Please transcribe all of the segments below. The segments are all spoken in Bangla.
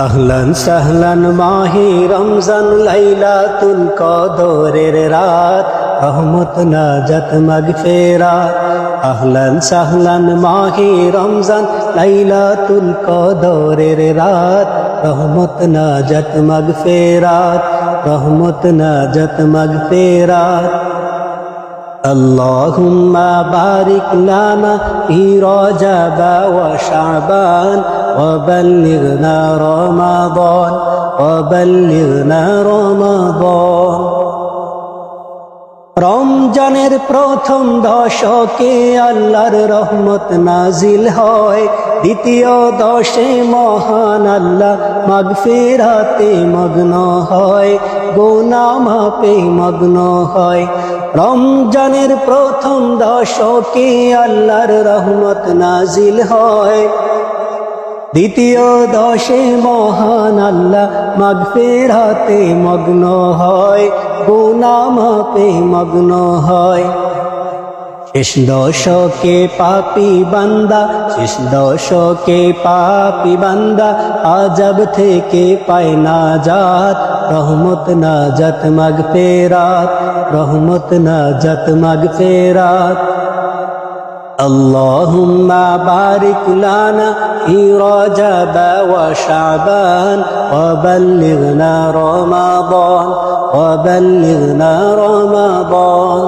আহলান সাহলান মাহি রমজান লাইলাতুল কদরের রাত রহমত নাজাত মাগফিরাত। আহলান সাহলান মাহি রমজান লাইলাতুল কদরের রাত রহমত নাজাত মাগফিরাত, রহমত নাজাত মাগফিরাত। اللهم بارك لنا في رجب وشعبان وبلغنا رمضان وبلغنا رمضان। রমজানের প্রথম দশকে আল্লাহর রহমত নাজিল হয়, দ্বিতীয় দশে মহান আল্লাহ মাগফিরাতে মগ্ন হয়, গুনাহ মাফে মগ্ন হয়। রমজানের প্রথম দশকে আল্লাহর রহমত নাজিল হয়, দ্বিতীয় দশে মহান আল্লাহ মাগফিরাতে মগ্ন হয়, গুনাহ মাফে মগ্ন হয়। শেষ দশকে পাপী বান্দা, শেষ দশকে পাপী বান্দা আযাব থেকে পায় নাজাত, রহমত নাজাত মাগফিরাত, রহমত নাজাত মাগফিরাত। اللهم بارك لنا في رجب وشعبان وبلغنا رمضان وبلغنا رمضان।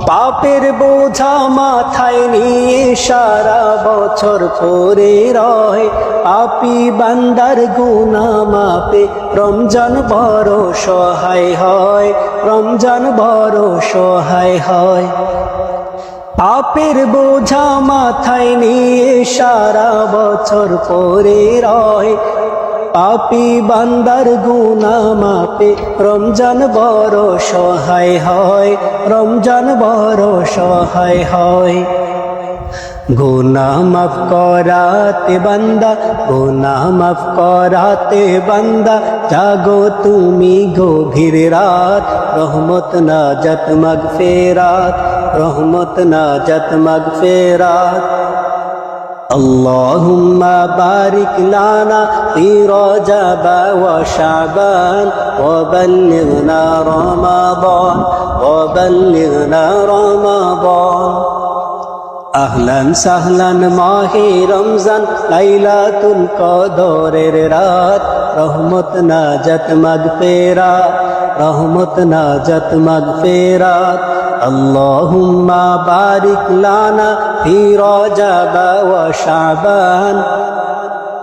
পাপের বোঝা মাথায় নিয়ে সারা বছর পড়ে রয়, পাপী বান্দার গুনাহ মাপে রমজান বড় সহায় হয়, রমজান বড় সহায় হয়। পাপের বোঝা মাথায় নিয়ে সারা বছর পড়ে রয়, পাপী বান্দার গুনাহ মাপে রমজান বড় সহায় হয়, রমজান বড় সহায় হয়। গুনাহ মাফ করাতে বান্দা, গুনাহ মাফ করাতে বান্দা জাগো তুমি গভীর রাত, রহমত নাজাত মাগফিরাত, রহমত নাজাত মাগফিরাত। اللهم بارك لنا في رجب وشعبان وبلغنا رمضان وبلغنا رمضان। আহলান সাহলান মাহে রমজান লাইলাতুল কদরের রাত রহমত নাজাত মাগফিরাত, রহমত নাজাত মাগফিরাত। اللهم بارك لنا في رجب وشعبان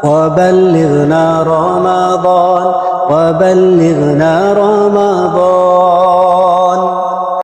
وبلغنا رمضان وبلغنا رمضان।